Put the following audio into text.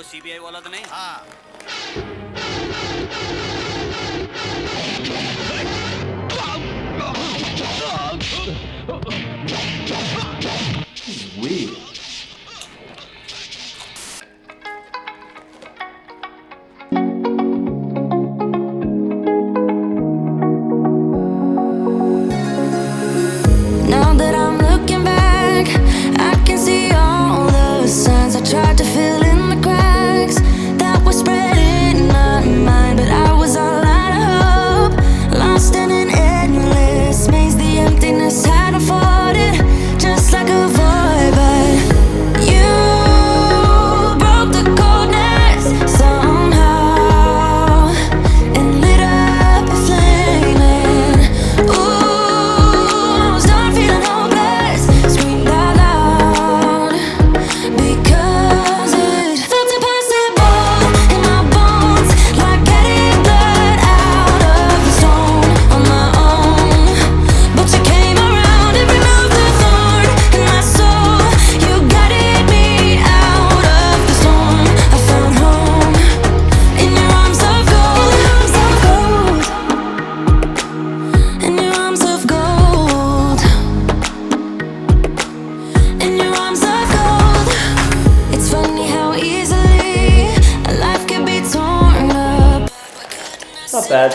CBI वाला तो नहीं? हाँ। Weird. Now that I'm looking back, I can see all the signs I tried to fill in the cracks that were spread in my mind, but I was all out of hope, lost in an endless maze. The emptiness had unfolded just like a void, but you broke the coldness somehow and lit up a flame. And ooh, I was done feeling hopeless, screamed out loud because it felt impossible in my bones, like getting blood out of the stone on my own. But you came around and removed the thorn in my soul. You guided me out of the storm. I found home in your arms of gold, in your arms of gold, in your arms of gold. It's funny how easily a life can be torn up. Not bad.